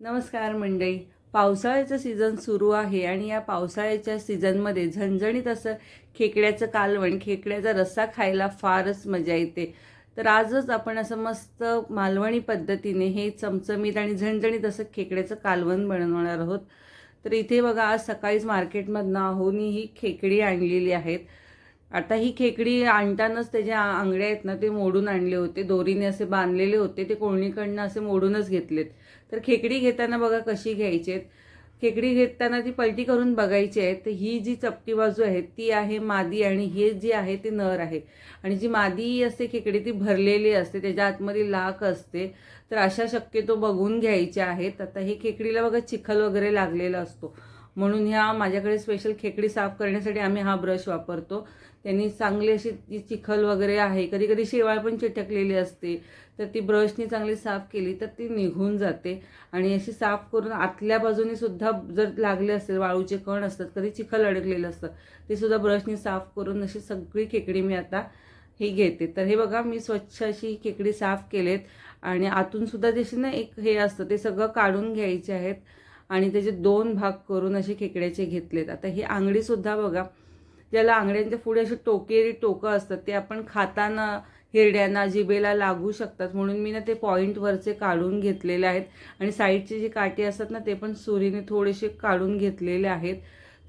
नमस्कार मंडळी. पावसाळ्याचं सीझन सुरू आहे आणि या पावसाळ्याच्या सीझनमध्ये झणझणीत असं खेकड्याचं कालवण, खेकड्याचा रस्सा खायला फारच मजा येते. तर आजच आपण असं मस्त मालवणी पद्धतीने हे चमचमीत आणि झणझणीत असं खेकड्याचं कालवण बनवणार आहोत. तर इथे बघा, आज सकाळीच मार्केटमधनं आहोनी ही खेकडी आणलेली आहेत. आता ही खेकडी आणतानाच त्याच्या आंगड्या आहेत ना, ते मोडून आणले होते. दोरीने असे बांधलेले होते, ते कोळणीकडनं असे मोडूनच घेतलेत. तर खेकडी घेताना बघा कशी घ्यायची आहेत. खेकडी घेताना ती पलटी करून बघायची आहे. तर ही जी चपटी बाजू आहे ती आहे मादी आणि हे जी आहे ते नर आहे. आणि जी मादी असते खेकडी ती भरलेली असते, त्याच्या आतमध्ये लाख असते. तर अशा शक्यतो बघून घ्यायच्या आहेत. आता ही खेकडीला बघा चिखल वगैरे लागलेला असतो, म्हणून ह्या माझ्याकडे स्पेशल खेकडी साफ करण्यासाठी आम्ही हा ब्रश वापरतो. त्यांनी चांगली अशी जी चिखल वगैरे आहे, कधी कधी शेवाळ पण चिटकलेली असते, तर ती ब्रशनी चांगली साफ केली तर ती निघून जाते. आणि अशी साफ करून आतल्या बाजूनी सुद्धा जर लागले असेल, वाळूचे कण असतात, कधी चिखल अडकलेलं असतं, ते सुद्धा ब्रशनी साफ करून अशी सगळी खेकडी मी आता ही घेते. तर हे बघा, मी स्वच्छ अशी खेकडी साफ केलेत आणि आतून सुद्धा जशी ना एक हे असतं ते सगळं काढून घ्यायचे आहेत आणि त्याचे 2 भाग करून असे खेकड्याचे घेतलेत. आता ही आंगडीसुद्धा बघा, ज्याला आंगड्यांच्या पुढे अशी टोकेरी टोकं असतात, ते आपण खाताना हिरड्यांना जिभेला लागू शकतात, म्हणून मी ना ते पॉईंटवरचे काढून घेतलेले आहेत. आणि साईडचे जे काटे असतात ना, ते पण सुरीने थोडेसे काढून घेतलेले आहेत.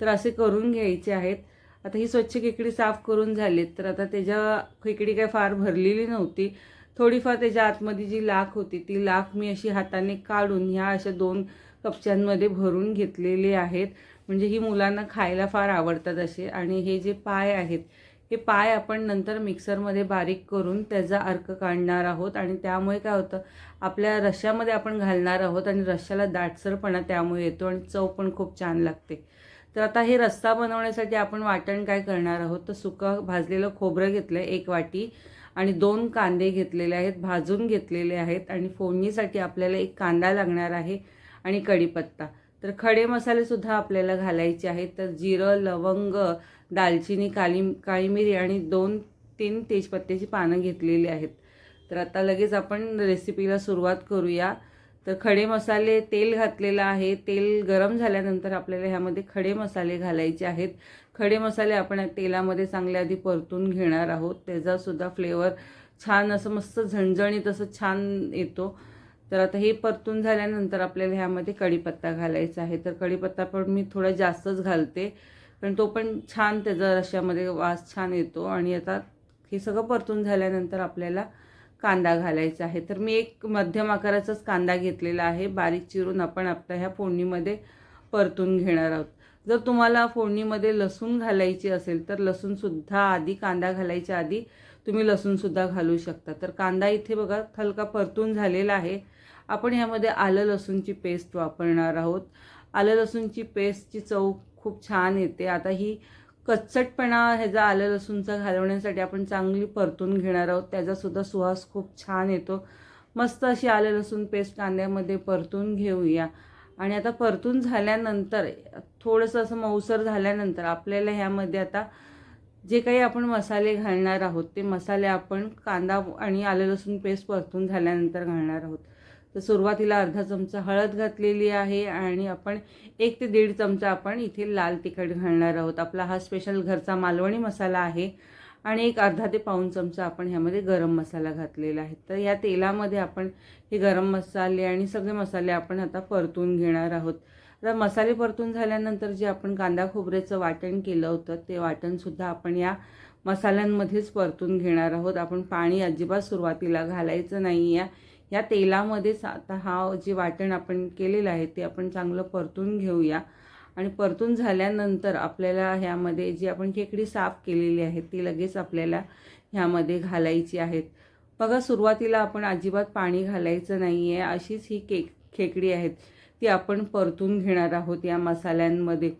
तर असे करून घ्यायचे आहेत. आता ही स्वच्छ खेकडी साफ करून झालीत. तर आता त्याच्या खेकडी काय फार भरलेली नव्हती, थोडीफार त्याच्या आतमध्ये जी लाख होती ती लाख मी अशी हाताने काढून ह्या अशा 2 कपच्यांमध्ये भरून घेतलेले आहेत. म्हणजे ही मुलांना खायला फार आवडतात असे. आणि हे जे पाय आहेत, हे पाय आपण नंतर मिक्सरमध्ये बारीक करून त्याचा अर्क काढणार आहोत. आणि त्यामुळे काय होतं, आपल्या रश्श्यामध्ये आपण घालणार आहोत आणि रश्श्याला दाटसरपणा त्यामुळे येतो आणि चव पण खूप छान लागते. तर आता हे रस्सा बनवण्यासाठी आपण वाटण काय करणार आहोत, तर सुकं भाजलेलं खोबरं घेतलं आहे 1 वाटी आणि 2 कांदे घेतलेले आहेत, भाजून घेतलेले आहेत. आणि फोडणीसाठी आपल्याला 1 कांदा लागणार आहे आणि कढीपत्ता. तर खडे मसालेसुद्धा आपल्याला घालायचे आहेत. तर जिरं, लवंग, दालचिनी, काळी मिरी आणि 2-3 तेजपत्त्याची पानं घेतलेली आहेत. तर आता लगेच आपण रेसिपीला सुरुवात करूया. तर खडे मसाले, तेल घातलेलं आहे. तेल गरम झाल्यानंतर आपल्याला ह्यामध्ये खडे मसाले घालायचे आहेत. खडे मसाले आपण तेलामध्ये चांगले आधी परतून घेणार आहोत. त्याचासुद्धा फ्लेवर छान असं मस्त झणझणीत असं छान येतो. तर आता हे परतून झाल्यानंतर आपल्याला ह्यामध्ये कढीपत्ता घालायचा आहे. तर कढीपत्ता पण मी थोडा जास्तच घालते, कारण तो पण छान त्याचा रश्श्यामध्ये वास छान येतो. आणि आता हे सगळं परतून झाल्यानंतर आपल्याला कांदा घालायचा आहे. तर मी 1 मध्यम आकाराचाच कांदा घेतलेला आहे, बारीक चिरून आपण आता ह्या फोडणीमध्ये परतून घेणार आहोत. जर तुम्हाला फोडणीमध्ये लसूण घालायची असेल तर लसूणसुद्धा आधी, कांदा घालायच्या आधी तुम्ही लसूणसुद्धा घालू शकता. तर कांदा इथे बघा हलका परतून झालेला आहे. आपण ह्यामध्ये आलं लसूणची पेस्ट वापरणार आहोत. आलं लसूणची पेस्टची चव खूप छान येते. आता ही कच्चटपणा ह्याचा आलं लसूणचा घालवण्यासाठी आपण चांगली परतून घेणार आहोत. त्याचासुद्धा सुवास खूप छान येतो. मस्त अशी आलं लसूण पेस्ट कांद्यामध्ये परतून घेऊया. आणि आता परतून झाल्यानंतर थोडंसं असं मऊसर झाल्यानंतर आपल्याला ह्यामध्ये आता जे काही आपण मसाले घालणार आहोत, ते मसाले आपण कांदा आणि आलं लसूण पेस्ट परतून झाल्यानंतर घालणार आहोत. तर सुरुवातीला अर्धा चमचा हळद घातलेली आहे आणि आपण 1 ते 1.5 चमचा आपण इथे लाल तिखट घालणार आहोत. आपला हा स्पेशल घरचा मालवणी मसाला आहे. आणि 1 अर्धा ते पाऊण चमचा आपण ह्यामध्ये गरम मसाला घातलेला आहे. तर या तेलामध्ये आपण हे गरम मसाले आणि सगळे मसाले आपण आता परतून घेणार आहोत. आता मसाले परतून झाल्यानंतर जे आपण कांदा खोबऱ्याचं वाटण केलं होतं, ते वाटणसुद्धा आपण या मसाल्यांमध्येच परतून घेणार आहोत. आपण पाणी अजिबात सुरुवातीला घालायचं नाही. या तेलामध्येच आता हा जे वाटण आपण केलेलं आहे ते आपण चांगलं परतून घेऊया. आणि परतून झाल्यानंतर आपल्याला ह्यामध्ये जी आपण खेकडी साफ केलेली आहे ती लगेच आपल्याला ह्यामध्ये घालायची आहेत. बघा, सुरुवातीला आपण अजिबात पाणी घालायचं नाही आहे. अशीच ही खेकडी आहेत ती आपण परतून घेणार आहोत या मसाल्यांमध्ये.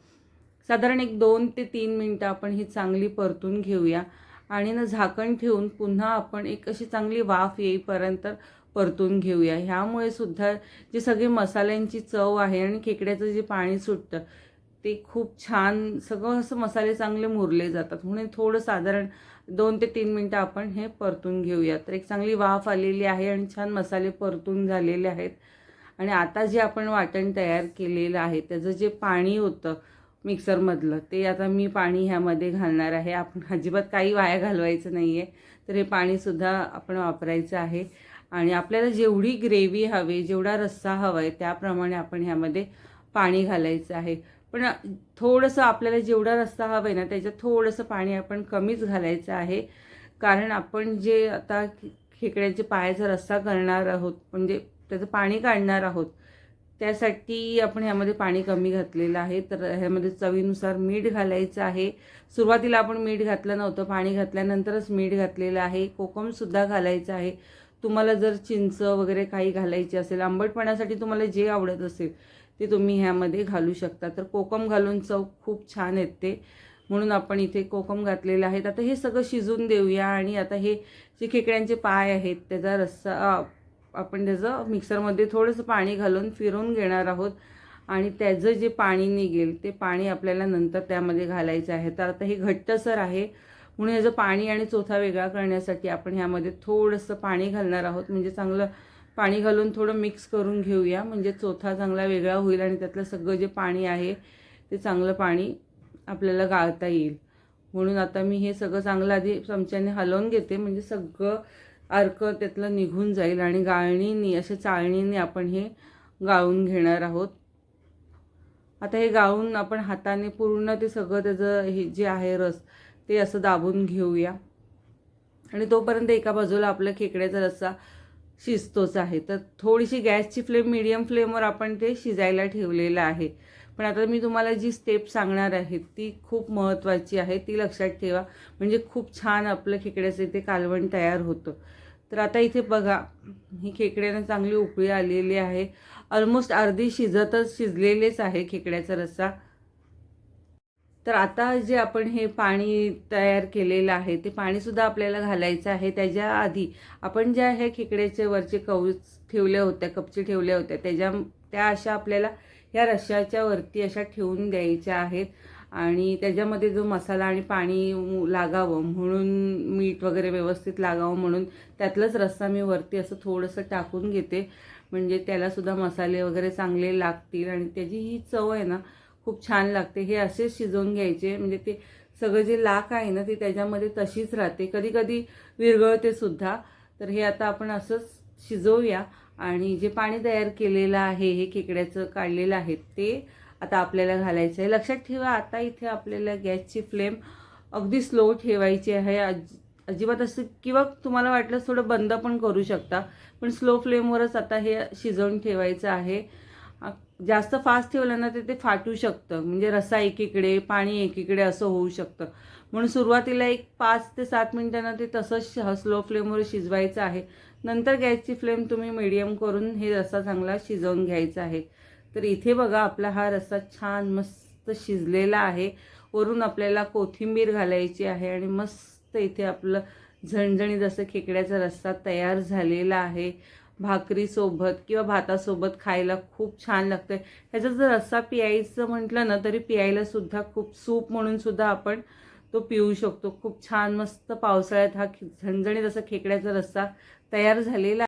साधारण 2 ते 3 मिनटं आपण ही चांगली परतून घेऊया. आणि ना झाकण ठेवून पुन्हा आपण एक अशी चांगली वाफ येईपर्यंत परतून घेऊया. ह्यामुळे सुद्धा जे सगळे मसाल्यांची चव आहे आणि खेकड्याचं जे पाणी सुटतं ते खूप छान सगळं असं मसाले चांगले मुरले जातात. म्हणून थोडं साधारण 2 ते 3 मिनटं आपण हे परतून घेऊया. तर एक चांगली वाफ आलेली आहे आणि छान मसाले परतून झालेले आहेत. आणि आता जे आपण वाटण तयार केलेलं आहे त्याचं जे पाणी होतं मिक्सरमधलं, ते आता मी पाणी ह्यामध्ये घालणार आहे. आपण अजिबात काही वाया घालवायचं नाही आहे, तर हे पाणीसुद्धा आपण वापरायचं आहे. आणि आपल्याला जेवढी ग्रेव्ही हवी, जेवढा रस्सा हवा आहे त्याप्रमाणे आपण ह्यामध्ये पाणी घालायचं आहे. पण थोडंसं आपल्याला जेवढा रस्सा हवा आहे ना त्याच्यात थोडंसं पाणी आपण कमीच घालायचं आहे. कारण आपण जे आता खेकड्याच्या पायाचा रस्सा करणार आहोत, म्हणजे त्याचं पाणी काढणार आहोत, त्यासाठी आपण ह्यामध्ये पाणी कमी घातलेलं आहे. तर ह्यामध्ये चवीनुसार मीठ घालायचं आहे. सुरुवातीला आपण मीठ घातलं नव्हतं, पाणी घातल्यानंतरच मीठ घातलेलं आहे. कोकमसुद्धा घालायचं आहे. तुम्हाला जर चिंच वगैरे काही घालायची असेल, आंबटपणासाठी तुम्हाला जे आवडत असेल ते तुम्ही ह्यामध्ये घालू शकता. तर कोकम घालून चव खूप छान येते, म्हणून आपण इथे कोकम घातलेलं आहे. आता हे सगळं शिजून देऊया. आणि आता हे जे खेकड्यांचे पाय आहेत त्याचा रस्सा आपण त्याचं मिक्सरमध्ये थोडंसं पाणी घालून फिरवून घेणार आहोत. आणि त्याचं जे पाणी निघेल ते पाणी आपल्याला नंतर त्यामध्ये घालायचं आहे. तर आता हे घट्टसर आहे, म्हणून ह्याचं पाणी आणि चोथा वेगळा करण्यासाठी आपण ह्यामध्ये थोडंसं पाणी घालणार आहोत. म्हणजे चांगलं पाणी घालून थोडं मिक्स करून घेऊया, म्हणजे चोथा चांगला वेगळा होईल आणि त्यातलं सगळं जे पाणी आहे ते चांगलं पाणी आपल्याला गाळता येईल. म्हणून आता मी हे सगळं चांगलं आधी चमच्याने हलवून घेते, म्हणजे सगळं अर्क त्यातलं निघून जाईल. आणि गाळणीने, अशा चाळणीने आपण हे गाळून घेणार आहोत. आता हे गाळून आपण हाताने पूर्ण ते सगळं त्याचं हे जे आहे रस ते असं दाबून घेऊया. आणि तोपर्यंत एका बाजूला आपलं खेकड्याचा रस्सा शिजतोच आहे. तर थोडीशी गॅसची फ्लेम मीडियम फ्लेमवर आपण ते शिजायला ठेवलेलं आहे. पण आता मी तुम्हाला जी स्टेप सांगणार आहे ती खूप महत्त्वाची आहे, ती लक्षात ठेवा. म्हणजे खूप छान आपलं खेकड्याचं इथे कालवण तयार होतं. तर आता इथे बघा, ही खेकड्यानं चांगली उकळी आलेली आहे. ऑलमोस्ट अर्धी शिजलेलेच आहे खेकड्याचा रस्सा. तर आता जे आपण हे पाणी तयार केलेलं आहे ते पाणीसुद्धा आपल्याला घालायचं आहे. त्याच्या आधी आपण ज्या हे खेकड्याचे वरचे कवच ठेवल्या होत्या, कपचे ठेवल्या होत्या, त्या अशा आपल्याला ह्या रश्श्याच्या वरती अशा ठेवून द्यायच्या आहेत. आणि त्याच्यामध्ये जो मसाला आणि पाणी लागावं म्हणून, मीठ वगैरे व्यवस्थित लागावं म्हणून त्यातलंच रस्सा मी वरती असं थोडंसं टाकून घेते. म्हणजे त्यालासुद्धा मसाले वगैरे चांगले लागतील आणि त्याची ही चव आहे ना खूप छान लागते. हे असेच शिजवून घ्यायचे, म्हणजे ते सगळं जे लाक आहे ना ती त्याच्यामध्ये तशीच राहते, कधी कधी विरघळते सुद्धा. तर हे आता आपण असंच शिजवूया. आणि जे पाणी तयार केलेलं आहे, हे खेकड्याचं काढलेलं आहे, ते आता आपल्याला घालायचं आहे. लक्षात ठेवा, आता इथे आपल्याला गॅसची फ्लेम अगदी स्लो ठेवायची आहे. अजिबात असं, किंवा तुम्हाला वाटलं थोडं बंद पण करू शकता, पण स्लो फ्लेमवरच आता हे शिजवून ठेवायचं आहे. जास्त फास्ट ठेवलं ना ते फाटू शकतं, म्हणजे रस्सा एकीकडे पाणी एकीकडे असं होऊ शकतं. म्हणून सुरुवातीला एक 5 ते 7 मिनिटांना ते तसंच स्लो फ्लेमवर शिजवायचं आहे. नंतर गॅसची फ्लेम तुम्ही मीडियम करून हे रस्सा चांगला शिजवून घ्यायचा आहे. तर इथे बघा, आपला हा रस्सा छान मस्त शिजलेला आहे. वरून आपल्याला कोथिंबीर घालायची आहे आणि मस्त इथे आपलं झणझणीत असं खेकड्याचा रस्सा तयार झालेला आहे. भाकरीसोबत किंवा भातासोबत खायला खूप छान लागतं. ह्याचा जर रस्सा प्यायचं म्हटलं ना तरी प्यायला सुद्धा खूप, सूप म्हणून सुद्धा आपण तो पिऊ शकतो. खूप छान मस्त पावसाळ्यात हा झणझणीत असा खेकड्याचा रस्सा तयार झालेला